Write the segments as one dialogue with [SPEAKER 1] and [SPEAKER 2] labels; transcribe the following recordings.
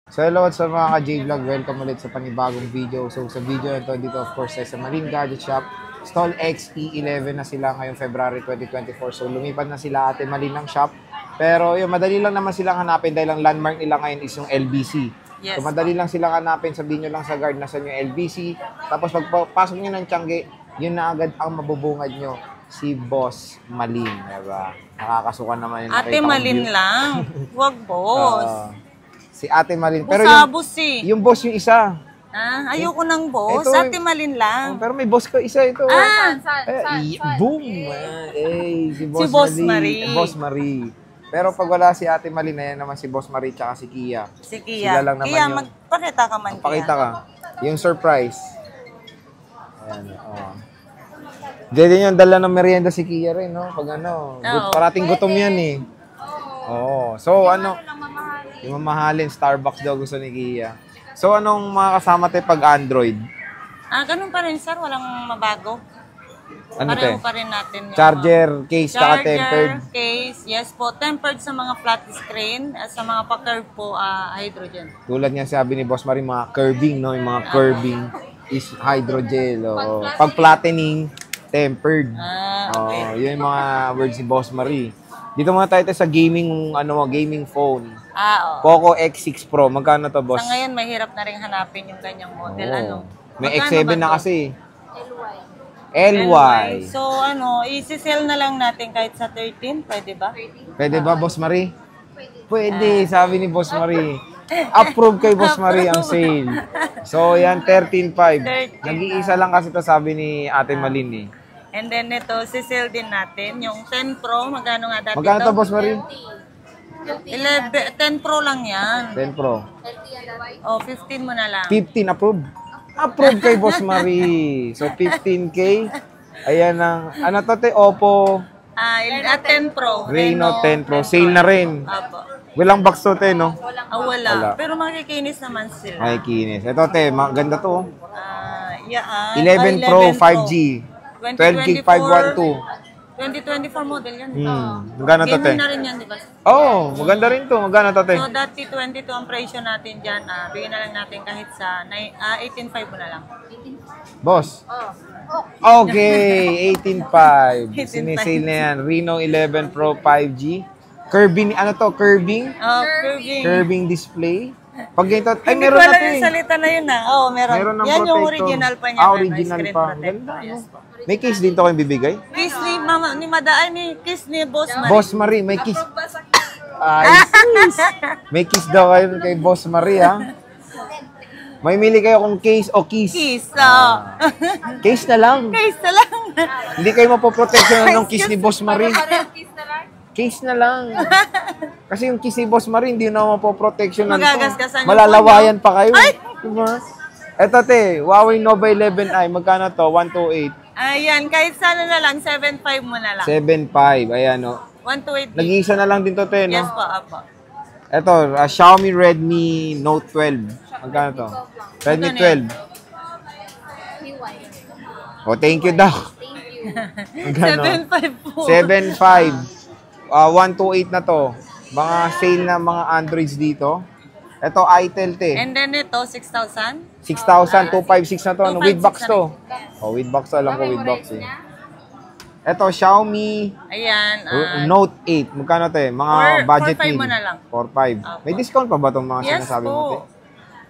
[SPEAKER 1] So hello sa mga ka-J-Vlog, welcome ulit sa panibagong video. So sa video na ito, dito of course ay sa Marine Gadget Shop. Stall XE11 na sila ngayong February 2024. So lumipat na sila Ate Malin ng shop. Pero yun, madali lang naman silang hanapin dahil ang landmark nila ngayon is yung LBC.
[SPEAKER 2] Yes,
[SPEAKER 1] So madali lang silang hanapin, sabihin nyo lang sa guard na sa yung LBC. Tapos pagpasok nyo ng Tiangge, yun na agad ang mabubungad nyo, si Boss Malin. Diba? Nakakasukan naman yung
[SPEAKER 2] Ate Malin lang. Huwag boss.
[SPEAKER 1] Si Ate Malin.
[SPEAKER 2] Pero
[SPEAKER 1] yung boss yung isa.
[SPEAKER 2] Ah, ayoko ng boss.
[SPEAKER 1] Ito,
[SPEAKER 2] Ate Malin lang.
[SPEAKER 1] Pero may boss ko isa ito.
[SPEAKER 2] Saan?
[SPEAKER 1] Boom! Si
[SPEAKER 2] Boss Marie.
[SPEAKER 1] Boss Marie. Pero pag wala si Ate Malin, na yan naman si Boss Marie tsaka si Kia.
[SPEAKER 2] Si Kia.
[SPEAKER 1] Sila lang naman
[SPEAKER 2] Kia,
[SPEAKER 1] yung...
[SPEAKER 2] magpakita ka man,
[SPEAKER 1] Pakita ka. Yung surprise. Ayan, Diyan yung dala ng merienda si Kia rin, no? Pag ano, parating gutom yan eh. Oo. So, yung mamahalin, Starbucks daw gusto ni Kia. So, anong mga kasama tayo pag Android?
[SPEAKER 2] Ganun pa rin, sir. Walang mabago.
[SPEAKER 1] Ano
[SPEAKER 2] Pareho
[SPEAKER 1] te?
[SPEAKER 2] pa rin natin. Yung
[SPEAKER 1] Charger, case, tsaka tempered.
[SPEAKER 2] Case, yes po. Tempered sa mga flat screen. At sa mga pa-curve po, hydrogen.
[SPEAKER 1] Tulad nga sabi ni Boss Marie, mga curving, no? Yung mga curving is hydrogel. Oh. Pag flattening, tempered.
[SPEAKER 2] Okay.
[SPEAKER 1] Yun yung mga words ni Boss Marie. Dito muna tayo sa gaming, gaming phone. Poco X6 Pro. Magkano to, boss?
[SPEAKER 2] Sa ngayon, mahirap na rin hanapin yung ganyang model.
[SPEAKER 1] May
[SPEAKER 2] Magkano
[SPEAKER 1] X7
[SPEAKER 2] ba
[SPEAKER 1] na
[SPEAKER 2] to?
[SPEAKER 1] kasi. LY.
[SPEAKER 2] So, isi-sell na lang natin kahit sa 13. Pwede ba?
[SPEAKER 1] Pwede ba, Boss Marie? Pwede, sabi ni Boss Marie. Approve kay Boss Marie ang sale. So, yan, 13.5. Nag-iisa lang kasi to sabi ni Ate Malin eh.
[SPEAKER 2] And then ito, si-sell din natin. Yung 10 Pro, magkano nga dati
[SPEAKER 1] Magkano to, Boss Marie?
[SPEAKER 2] 10 Pro lang yan.
[SPEAKER 1] 10 Pro.
[SPEAKER 2] 15 mo na lang.
[SPEAKER 1] 15, approve. Approve kay Boss Marie. So, 15K. Ayan ang, ano to, te? Oppo
[SPEAKER 2] 10 Pro.
[SPEAKER 1] Reno 10 Pro. Sale na rin.
[SPEAKER 2] Apo.
[SPEAKER 1] Walang box to, te, no?
[SPEAKER 2] Wala. Pero makikinis naman sila.
[SPEAKER 1] Ay, kinis. Ito, te, maganda to. 11
[SPEAKER 2] 11
[SPEAKER 1] Pro 5G. 12 gig 512.
[SPEAKER 2] 2024 model yan.
[SPEAKER 1] Magkano to, te?
[SPEAKER 2] Gaming na rin yan, di ba?
[SPEAKER 1] Maganda rin to. Magkano to, te?
[SPEAKER 2] So, dati 22 ang presyo natin dyan. Bigyan na lang natin kahit sa 18.5 mo na lang.
[SPEAKER 1] Boss? Okay, 18.5.
[SPEAKER 2] 18.5.
[SPEAKER 1] Sinisale na yan. Reno 11 Pro 5G. Curving, ano to? Curving?
[SPEAKER 2] Curving.
[SPEAKER 1] Curving display. Pag ganito, ay
[SPEAKER 2] Hindi
[SPEAKER 1] meron
[SPEAKER 2] ko
[SPEAKER 1] na
[SPEAKER 2] alam
[SPEAKER 1] to
[SPEAKER 2] yung
[SPEAKER 1] eh.
[SPEAKER 2] salita na yun
[SPEAKER 1] Meron ng
[SPEAKER 2] yan yung
[SPEAKER 1] protector.
[SPEAKER 2] original pa niya.
[SPEAKER 1] Original
[SPEAKER 2] screen
[SPEAKER 1] pa.
[SPEAKER 2] protector.
[SPEAKER 1] Ganda,
[SPEAKER 2] Yes,
[SPEAKER 1] no?
[SPEAKER 2] po.
[SPEAKER 1] May case din to kayong bibigay?
[SPEAKER 2] Kiss ni Mama, ni Madaan ni Kiss ni Boss Marie.
[SPEAKER 1] Boss Marie, may kiss. Ay, sis. May kiss daw kayo kay Boss Marie, ha? May mili kayo kung case o kiss.
[SPEAKER 2] Kiss,
[SPEAKER 1] Case na lang.
[SPEAKER 2] Kiss na lang.
[SPEAKER 1] Hindi kayo mapoprotection ng kiss ni Boss Marie. Case na lang. Kasi yung kiss ni Boss Marie, hindi na mapoprotection ng
[SPEAKER 2] Magagasgasan yung
[SPEAKER 1] malalawayan pa kayo. Diba? Eto, te, Huawei Nova 11i. Magkano to? 128.
[SPEAKER 2] Ayan, kahit sana na lang, 7.5 mo na lang.
[SPEAKER 1] 7.5. Ayan, no?
[SPEAKER 2] 128.
[SPEAKER 1] Nag-iisa na lang din to, te, no?
[SPEAKER 2] Yes po, apo.
[SPEAKER 1] Ito, Xiaomi Redmi Note 12. Magkano to? Redmi 12. Oh, thank you daw. Magkano?
[SPEAKER 2] 7.5 po.
[SPEAKER 1] 7.5. 128 na to. Mga sale na mga Androids dito. Ito, itel, te.
[SPEAKER 2] And then ito, 6,000.
[SPEAKER 1] 6,000, 256 na to. Ano, with
[SPEAKER 2] 256
[SPEAKER 1] box to. Oh, with box to. Alam ko with box eh. Ito, Xiaomi
[SPEAKER 2] Ayan.
[SPEAKER 1] Note 8. Magkano to eh? Mga budget
[SPEAKER 2] 4.5
[SPEAKER 1] meal.
[SPEAKER 2] mo na lang.
[SPEAKER 1] 4.5. May discount pa ba itong mga
[SPEAKER 2] Yes
[SPEAKER 1] sinasabi
[SPEAKER 2] po.
[SPEAKER 1] mo, te?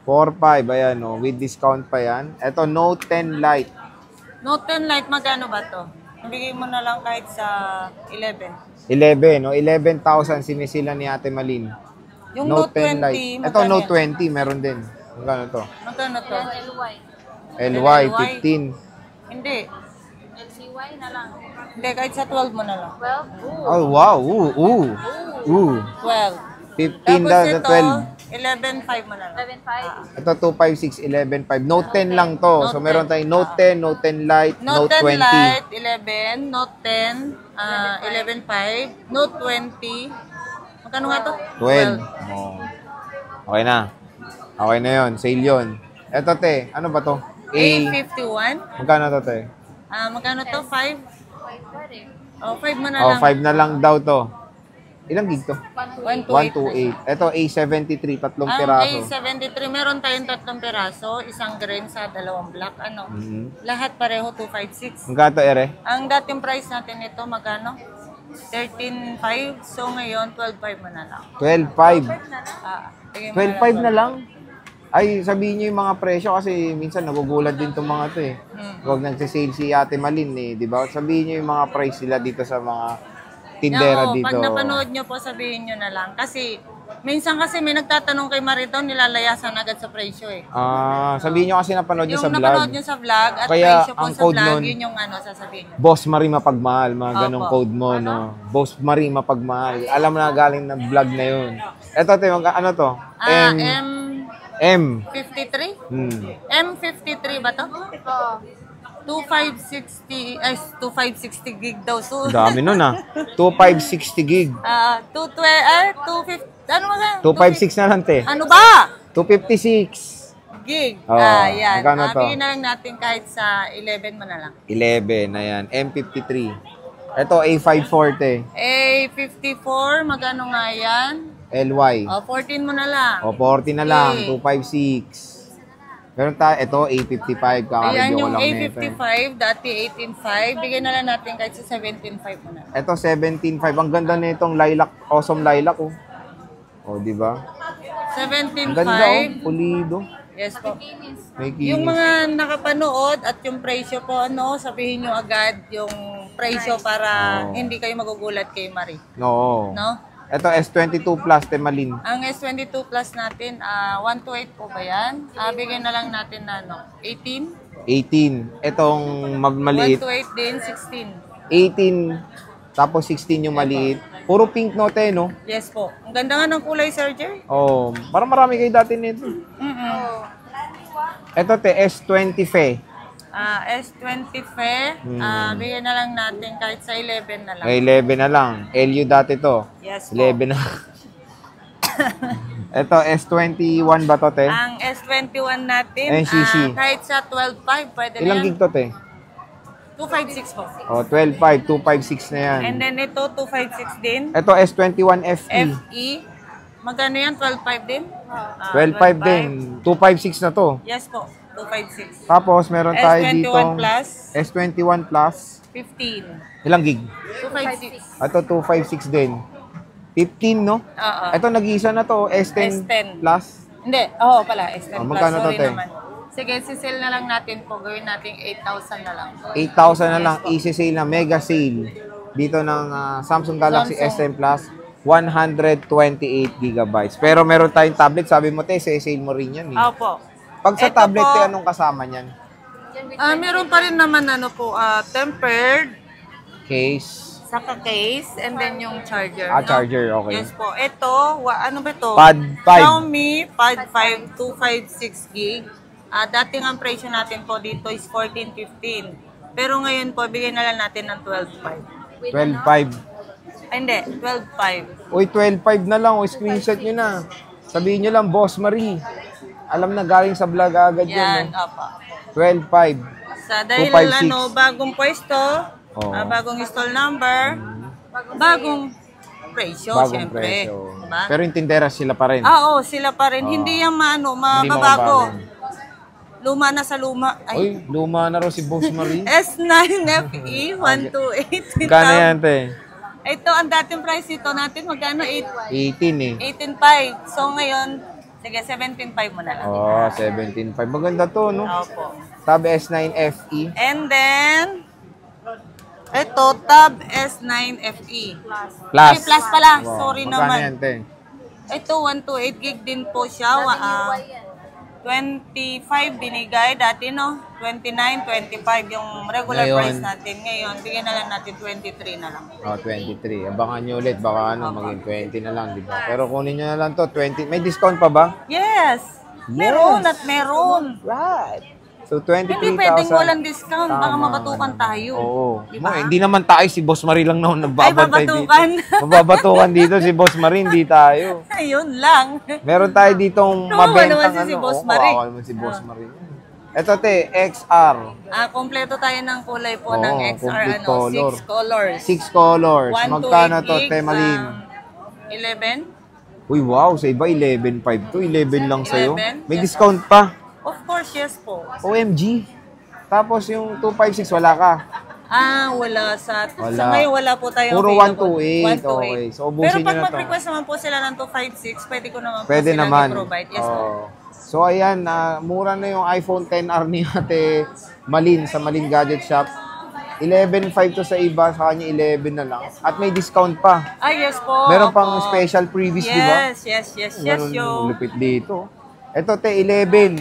[SPEAKER 1] 4.5. Ayan, no. With discount pa yan. Ito, Note 10 Lite.
[SPEAKER 2] Note 10 Lite, magkano ba to? Bigay mo na lang kahit sa 11.
[SPEAKER 1] 11, no? 11,000 sinisila ni Ate Malin.
[SPEAKER 2] Yung Note 20,
[SPEAKER 1] Lite. Ito,
[SPEAKER 2] magkano
[SPEAKER 1] Note
[SPEAKER 2] yan?
[SPEAKER 1] 20, meron din. Magkano to?
[SPEAKER 2] Magkano to?
[SPEAKER 1] LY, 15.
[SPEAKER 2] Hindi. LCY na lang. Hindi, kahit sa 12 mo na lang. 12?
[SPEAKER 1] Oh, wow. Ooh.
[SPEAKER 2] 12.
[SPEAKER 1] 15
[SPEAKER 2] Tapos
[SPEAKER 1] daw
[SPEAKER 2] ito,
[SPEAKER 1] sa
[SPEAKER 2] 11.5 mo na lang. 11.5?
[SPEAKER 1] Ito, 256, 11.5. Note 10 lang to. So, meron tayong Note 10, Note 10 Lite, Note
[SPEAKER 2] 10
[SPEAKER 1] 20.
[SPEAKER 2] Lite, 11. Note 10, 11.5. Note 20. Magkano nga to?
[SPEAKER 1] 12. Oh. Okay na. Okay na yun. Sale yun. Ito, te. Ano ba to?
[SPEAKER 2] A51.
[SPEAKER 1] Magkano to, te?
[SPEAKER 2] Magkano to? 5? Oh, 5 mo na
[SPEAKER 1] Oh,
[SPEAKER 2] lang.
[SPEAKER 1] 5 na lang daw to. Ilang gig to?
[SPEAKER 2] 128.
[SPEAKER 1] 128. Ito, A73, tatlong
[SPEAKER 2] Ang
[SPEAKER 1] piraso.
[SPEAKER 2] A73, meron tayong 3 piraso, isang green sa 2 black. Ano? Lahat pareho 256.
[SPEAKER 1] Ang gato, ere?
[SPEAKER 2] Ang dating price natin ito, magkano? 13.5. So ngayon, 12.5 mo na lang.
[SPEAKER 1] 12.5.
[SPEAKER 2] Bigay mo
[SPEAKER 1] 12.5 na lang? Ay, sabihin niyo yung mga presyo kasi minsan nagugulat din itong mga to eh. Huwag nagsisale si Ate Malin eh, di ba? Sabihin niyo yung mga price nila dito sa mga tindera
[SPEAKER 2] Oo,
[SPEAKER 1] dito.
[SPEAKER 2] pag napanood nyo po, sabihin nyo na lang. Kasi, minsan kasi may nagtatanong kay Marito, nilalayasan agad sa presyo eh.
[SPEAKER 1] Sabihin nyo kasi napanood nyo
[SPEAKER 2] Yung
[SPEAKER 1] sa
[SPEAKER 2] napanood
[SPEAKER 1] vlog.
[SPEAKER 2] nyo sa vlog at
[SPEAKER 1] Kaya,
[SPEAKER 2] presyo po
[SPEAKER 1] ang
[SPEAKER 2] sa
[SPEAKER 1] code
[SPEAKER 2] vlog,
[SPEAKER 1] nun,
[SPEAKER 2] yun yung sasabihin nyo.
[SPEAKER 1] Boss Marie Mapagmahal, mga ganong
[SPEAKER 2] Opo.
[SPEAKER 1] code mo, no? Boss Marie Mapagmahal. Alam mo na galing ng vlog na yun. Eto, ano to?
[SPEAKER 2] M53?
[SPEAKER 1] Hmm.
[SPEAKER 2] M53 ba to? 2560, ay 2560 gig daw. So,
[SPEAKER 1] Dami nun ah. 2560 gig.
[SPEAKER 2] 250, ano ba?
[SPEAKER 1] 256 na lang, te.
[SPEAKER 2] Ano ba?
[SPEAKER 1] 256.
[SPEAKER 2] Gig.
[SPEAKER 1] Oo,
[SPEAKER 2] Yan.
[SPEAKER 1] magkano to?
[SPEAKER 2] Bigyan na lang natin kahit sa 11 mo na lang.
[SPEAKER 1] 11, ayan. M53. Ito, A540.
[SPEAKER 2] A54, magkano nga yan?
[SPEAKER 1] LY.
[SPEAKER 2] 14 mo na lang.
[SPEAKER 1] O, 40 na lang.
[SPEAKER 2] Okay.
[SPEAKER 1] 256. Meron tayo, ito, A55.
[SPEAKER 2] Ayan
[SPEAKER 1] Kakareview ko
[SPEAKER 2] yung
[SPEAKER 1] lang
[SPEAKER 2] A55, dati 18.5. Bigyan na lang natin kahit sa 17.5 mo na.
[SPEAKER 1] Ito, 17.5. Ang ganda na itong lilac. Awesome lilac, oh. O, di ba? Ang ganda, oh.
[SPEAKER 2] 17.5.
[SPEAKER 1] Pulido.
[SPEAKER 2] Yes po.
[SPEAKER 1] May kinis.
[SPEAKER 2] Yung mga nakapanood at yung presyo po, sabihin nyo agad yung presyo para hindi kayo magugulat kay Marie.
[SPEAKER 1] Oo.
[SPEAKER 2] No?
[SPEAKER 1] Ito, S22 Plus, Temalin.
[SPEAKER 2] Ang S22 Plus natin, 128 po ba yan? Bigyan na lang natin na 18.
[SPEAKER 1] 18. Itong maliit.
[SPEAKER 2] 128 din, 16.
[SPEAKER 1] 18. Tapos 16 yung maliit. Puro pink note, no?
[SPEAKER 2] Yes po. Ang ganda nga ng kulay, Sir Jerry.
[SPEAKER 1] Oh, parang marami kayo dati nito. Ito, te, S20 Fe.
[SPEAKER 2] S20 Fe, bigyan na lang natin kahit sa 11 na lang.
[SPEAKER 1] 11 na lang. LU dati to.
[SPEAKER 2] Yes po.
[SPEAKER 1] 11 na. Ito, S21 ba to, te?
[SPEAKER 2] Ang S21 natin,
[SPEAKER 1] NCC.
[SPEAKER 2] kahit sa 12.5, pwede na
[SPEAKER 1] Ilang
[SPEAKER 2] yan.
[SPEAKER 1] gig to, te?
[SPEAKER 2] 256 po.
[SPEAKER 1] Oh, 12.5, 256 na yan.
[SPEAKER 2] And then ito, 256 din.
[SPEAKER 1] Ito, S21 FE.
[SPEAKER 2] FE. Magkano yan? 12.5 din?
[SPEAKER 1] 12.5 din. 256 na to.
[SPEAKER 2] Yes po, 256.
[SPEAKER 1] Tapos, meron tayo
[SPEAKER 2] S21
[SPEAKER 1] dito.
[SPEAKER 2] Plus.
[SPEAKER 1] S21 Plus.
[SPEAKER 2] 15.
[SPEAKER 1] Ilang gig?
[SPEAKER 2] 256.
[SPEAKER 1] Ito, 256 din. 15, no?
[SPEAKER 2] Oo.
[SPEAKER 1] Ito, nag-iisa na to. S10,
[SPEAKER 2] S10.
[SPEAKER 1] Plus.
[SPEAKER 2] Hindi. Oo pala, S10 Plus.
[SPEAKER 1] Magkano to,
[SPEAKER 2] Sorry
[SPEAKER 1] te?
[SPEAKER 2] naman. Sige, sisale na lang natin po. Gawin natin 8,000 na lang.
[SPEAKER 1] 8,000 na lang. Easy sale na. Mega sale. Dito ng Samsung Galaxy
[SPEAKER 2] Samsung.
[SPEAKER 1] S10 Plus. 128 gigabytes. Pero meron tayong tablet. Sabi mo, te, sale mo rin yan. Eh.
[SPEAKER 2] Opo.
[SPEAKER 1] Pag sa
[SPEAKER 2] Ito
[SPEAKER 1] tablet,
[SPEAKER 2] po,
[SPEAKER 1] te, anong kasama niyan?
[SPEAKER 2] meron pa rin naman tempered,
[SPEAKER 1] Case.
[SPEAKER 2] saka case, and then yung charger.
[SPEAKER 1] Charger. Okay.
[SPEAKER 2] Yes po. Ito, ano ba ito?
[SPEAKER 1] Pad 5.
[SPEAKER 2] Xiaomi Pad 5 256 gig. Dating ang presyo natin po dito is 14.15. Pero ngayon po, bigyan na lang natin ng 12.5.
[SPEAKER 1] 12.5.
[SPEAKER 2] Hindi, 12.5.
[SPEAKER 1] Uy, 12.5 na lang. O, screenshot nyo na. Sabihin nyo lang, Boss Marie. Alam na galing sa vlog agad
[SPEAKER 2] Yan,
[SPEAKER 1] yan.
[SPEAKER 2] opo.
[SPEAKER 1] 12.5.
[SPEAKER 2] Dahil
[SPEAKER 1] 256.
[SPEAKER 2] bagong pwesto,
[SPEAKER 1] Oo.
[SPEAKER 2] bagong install number, bagong presyo,
[SPEAKER 1] Bagong
[SPEAKER 2] syempre.
[SPEAKER 1] presyo.
[SPEAKER 2] Diba?
[SPEAKER 1] Pero yung tindera sila pa rin.
[SPEAKER 2] Oo, sila pa rin. Hindi yan
[SPEAKER 1] Hindi
[SPEAKER 2] mababago.
[SPEAKER 1] mababago.
[SPEAKER 2] Luma na sa luma.
[SPEAKER 1] Uy, luma na rin si Boss Marie.
[SPEAKER 2] S9 FE 128.
[SPEAKER 1] Kano yan, te?
[SPEAKER 2] Ito, ang dating price ito natin, magkano?
[SPEAKER 1] 18 eh.
[SPEAKER 2] 18.5. So ngayon, sige, 17.5 mo na lang.
[SPEAKER 1] Oh, 17.5. Maganda to, no?
[SPEAKER 2] Opo.
[SPEAKER 1] Tab S9 FE.
[SPEAKER 2] And then, ito, Tab S9 FE.
[SPEAKER 1] Plus.
[SPEAKER 2] Ay, plus pala.
[SPEAKER 1] Wow.
[SPEAKER 2] Sorry
[SPEAKER 1] Magkano
[SPEAKER 2] naman.
[SPEAKER 1] yan, te?
[SPEAKER 2] Ito, 128 gig din po siya. 25 binigay dati, no? 29, 25 yung regular
[SPEAKER 1] Ngayon.
[SPEAKER 2] price natin. Ngayon, bigyan na lang natin 23 na lang.
[SPEAKER 1] Oh, 23. Abangan nyo ulit. Baka maging 20 na lang, di ba? Pero kunin nyo na lang to. 20. May discount pa ba?
[SPEAKER 2] Yes! Meron at meron.
[SPEAKER 1] Right. So, 23,000.
[SPEAKER 2] Hindi pwedeng walang discount. Baka
[SPEAKER 1] Tama.
[SPEAKER 2] mabatukan tayo.
[SPEAKER 1] Oo.
[SPEAKER 2] Diba?
[SPEAKER 1] Hindi naman tayo. Si Boss Marie lang naman nagbabantay dito.
[SPEAKER 2] babatukan.
[SPEAKER 1] Mababatukan dito si Boss Marie. Hindi tayo.
[SPEAKER 2] Ayun lang.
[SPEAKER 1] Meron tayo ditong
[SPEAKER 2] Kawawa
[SPEAKER 1] mabentang
[SPEAKER 2] naman si Boss Marie.
[SPEAKER 1] Kawawa naman si Boss Marie. Ito, te, XR.
[SPEAKER 2] Kompleto tayo ng kulay po
[SPEAKER 1] Oo,
[SPEAKER 2] ng XR.
[SPEAKER 1] complete color.
[SPEAKER 2] 6 colors.
[SPEAKER 1] 6 colors.
[SPEAKER 2] 128
[SPEAKER 1] Magkano to,
[SPEAKER 2] gigs,
[SPEAKER 1] te, Malin?
[SPEAKER 2] 11?
[SPEAKER 1] Uy, wow. Sa iba, 11.5 to. 11 lang sa'yo.
[SPEAKER 2] 11?
[SPEAKER 1] May
[SPEAKER 2] Yes,
[SPEAKER 1] discount pa.
[SPEAKER 2] Of course, yes po.
[SPEAKER 1] OMG. Tapos yung 256, wala ka.
[SPEAKER 2] Wala sa...
[SPEAKER 1] Wala.
[SPEAKER 2] Sa ngayon, wala po tayo
[SPEAKER 1] Puro
[SPEAKER 2] available.
[SPEAKER 1] 128. Okay. So,
[SPEAKER 2] Pero
[SPEAKER 1] ubusin
[SPEAKER 2] pag
[SPEAKER 1] nyo na to.
[SPEAKER 2] mag-request naman po sila ng 256, pwede ko naman po
[SPEAKER 1] Pwede
[SPEAKER 2] silang
[SPEAKER 1] naman.
[SPEAKER 2] i-provide. Yes po.
[SPEAKER 1] Oo. So, ayan. Mura na yung iPhone XR ni Ate Malin sa Malin Gadget Shop. 11.5 to sa iba, sa kanya 11 na lang. At may discount pa.
[SPEAKER 2] Yes po.
[SPEAKER 1] Meron
[SPEAKER 2] opo.
[SPEAKER 1] pang special previous, di ba?
[SPEAKER 2] Yes,
[SPEAKER 1] Ganun,
[SPEAKER 2] yo.
[SPEAKER 1] lupit dito. Ito, te, 11.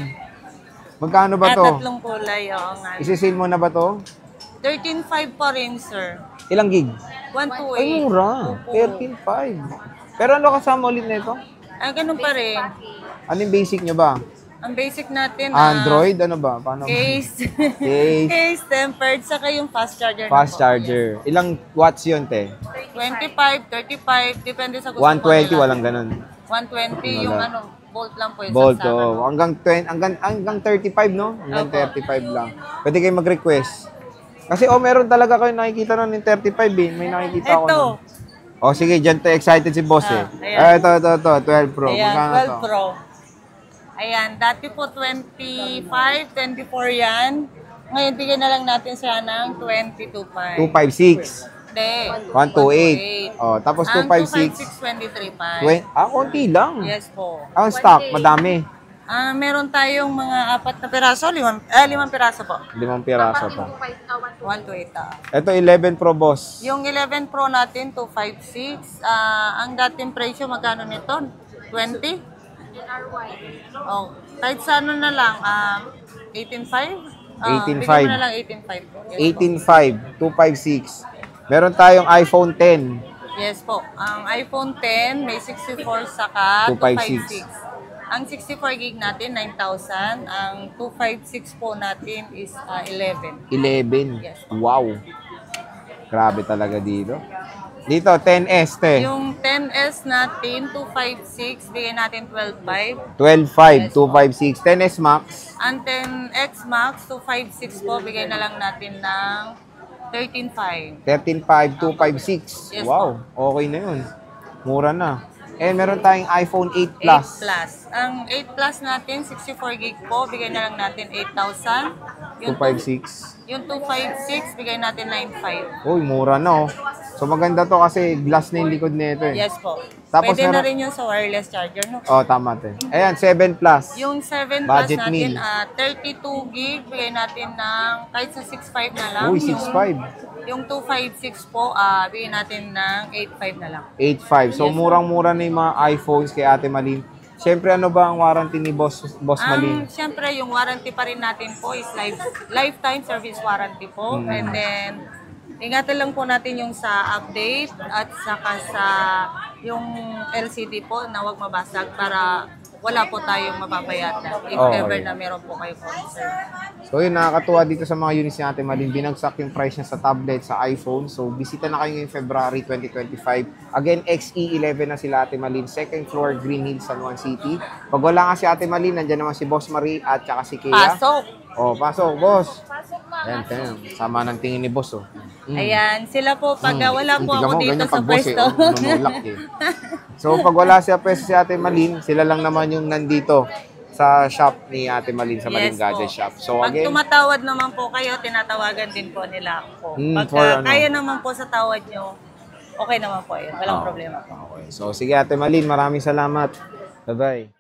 [SPEAKER 1] Magkano ba to?
[SPEAKER 2] Tatlong kulay, oo nga.
[SPEAKER 1] Isisil mo na ba to?
[SPEAKER 2] 13.5 pa rin, sir.
[SPEAKER 1] Ilang gig?
[SPEAKER 2] 128.
[SPEAKER 1] Ay, mura.
[SPEAKER 2] Opo.
[SPEAKER 1] 13.5. Pero ano kasama ulit nito?
[SPEAKER 2] Ganun pa rin.
[SPEAKER 1] Ano yung basic nyo ba?
[SPEAKER 2] Ang basic natin,
[SPEAKER 1] Android? Ano ba? Paano?
[SPEAKER 2] case,
[SPEAKER 1] Case.
[SPEAKER 2] case, tempered, saka yung fast charger.
[SPEAKER 1] Fast
[SPEAKER 2] na po.
[SPEAKER 1] charger. Ilang watts yun, te?
[SPEAKER 2] 25, 35, depende sa gusto
[SPEAKER 1] 120,
[SPEAKER 2] po nila.
[SPEAKER 1] walang ganun.
[SPEAKER 2] 120, yung
[SPEAKER 1] Wala.
[SPEAKER 2] volt lang po yung
[SPEAKER 1] Volt,
[SPEAKER 2] saksakan.
[SPEAKER 1] oh. Hanggang 35, no? Hanggang
[SPEAKER 2] Opo.
[SPEAKER 1] 35 lang. Pwede kayo mag-request. Kasi, meron talaga kayo nakikita nun yung 35, eh. May nakikita ako
[SPEAKER 2] Ito.
[SPEAKER 1] nun. Sige, dyan to excited si boss, eh.
[SPEAKER 2] Ayan.
[SPEAKER 1] Ito, 12 Pro.
[SPEAKER 2] Ayan,
[SPEAKER 1] Magkano
[SPEAKER 2] 12
[SPEAKER 1] to?
[SPEAKER 2] Pro. Ayan, dati po 25, 24 yan. Ngayon, bigyan na lang natin siya ng 22.5.
[SPEAKER 1] 256.
[SPEAKER 2] Hindi.
[SPEAKER 1] 128. Oh, tapos
[SPEAKER 2] Ang
[SPEAKER 1] 256.
[SPEAKER 2] 23.5.
[SPEAKER 1] Konti lang.
[SPEAKER 2] Yes po.
[SPEAKER 1] Ang stock, madami.
[SPEAKER 2] Meron tayong mga 4 na piraso, 5 piraso po.
[SPEAKER 1] 5 piraso pa.
[SPEAKER 2] 128.
[SPEAKER 1] Ito, 11 Pro, boss.
[SPEAKER 2] Yung 11 Pro natin, 256. Ang dating presyo, magkano nito? 20? Oh, kahit sa ano na lang, 18.5?
[SPEAKER 1] 18.5.
[SPEAKER 2] Bigyan mo na lang 18.5 po. Yes
[SPEAKER 1] 18.5, 256. Meron tayong iPhone 10.
[SPEAKER 2] Yes po. Ang iPhone 10, may 64 saka
[SPEAKER 1] 256.
[SPEAKER 2] 256. Ang 64 gig natin, 9,000. Ang 256 po natin is 11.
[SPEAKER 1] 11.
[SPEAKER 2] Yes.
[SPEAKER 1] Wow. Grabe talaga dito. Dito, 10S, te.
[SPEAKER 2] Yung 10S natin, 256, bigyan natin 12.5.
[SPEAKER 1] 12.5, 256. 10S Max.
[SPEAKER 2] Ang 10X Max, 256 po, bigay na lang natin ng 13.5.
[SPEAKER 1] 13.5, 256.
[SPEAKER 2] Yes,
[SPEAKER 1] Wow. Okay na yun. Mura na. And meron tayong iPhone 8 Plus.
[SPEAKER 2] 8 Plus. Ang 8 Plus natin, 64 gig po, bigay na lang natin 8,000. Yung
[SPEAKER 1] 256.
[SPEAKER 2] Yung 256, bigay natin 9.5.
[SPEAKER 1] Uy, mura na, oh. So maganda to kasi glass na yung likod nito, eh.
[SPEAKER 2] Yes po.
[SPEAKER 1] Tapos
[SPEAKER 2] Pwede na
[SPEAKER 1] meron-
[SPEAKER 2] rin yung sa wireless charger, no?
[SPEAKER 1] Oh, tama, te. Ayan, 7 Plus.
[SPEAKER 2] Yung 7
[SPEAKER 1] Budget
[SPEAKER 2] Plus
[SPEAKER 1] meal.
[SPEAKER 2] natin, 32 gig, bigay natin ng kahit sa 6.5 na lang.
[SPEAKER 1] Uy, 6.5.
[SPEAKER 2] Yung 256 po, bigay natin ng 8.5 na lang.
[SPEAKER 1] 8.5. So, murang-mura na yung mga iPhones kay Ate Malin. Siyempre, ano ba ang warranty ni Boss Malin?
[SPEAKER 2] Siyempre, yung warranty pa rin natin po is lifetime service warranty po. And then, ingatan lang po natin yung sa update at saka sa yung LCD po na huwag mabasag para wala po tayong mababayatan if
[SPEAKER 1] Okay.
[SPEAKER 2] ever na meron po kayo concern.
[SPEAKER 1] So, yun, nakakatuwa dito sa mga units ni Ate Malin. Binagsak yung price niya sa tablet, sa iPhone. So, bisita na kayo ngayong February 2025. Again, XE11 na sila Ate Malin. Second floor, Green Hills, San Juan City. Pag wala nga si Ate Malin, nandiyan naman si Boss Marie at saka si Kea.
[SPEAKER 2] Pasok!
[SPEAKER 1] Oh, pasok, boss. Ayan, ayan. Sama ng tingin ni boss, oh.
[SPEAKER 2] Ayan, sila po pag wala po
[SPEAKER 1] Tingnan
[SPEAKER 2] ako
[SPEAKER 1] mo,
[SPEAKER 2] dito
[SPEAKER 1] ganyan
[SPEAKER 2] sa
[SPEAKER 1] pag boss,
[SPEAKER 2] pwesto.
[SPEAKER 1] nanunulak, eh. So, pag wala siya pwesto si Ate Malin, sila lang naman yung nandito sa shop ni Ate Malin, sa Malin
[SPEAKER 2] Yes
[SPEAKER 1] Gadget
[SPEAKER 2] po.
[SPEAKER 1] Shop. So,
[SPEAKER 2] Pag
[SPEAKER 1] again,
[SPEAKER 2] tumatawad naman po kayo, tinatawagan din po nila ako. Pag
[SPEAKER 1] for ano?
[SPEAKER 2] kaya naman po sa tawad nyo, okay naman po yun. Walang
[SPEAKER 1] Oh.
[SPEAKER 2] problema po.
[SPEAKER 1] okay. So, sige Ate Malin, maraming salamat. Bye-bye.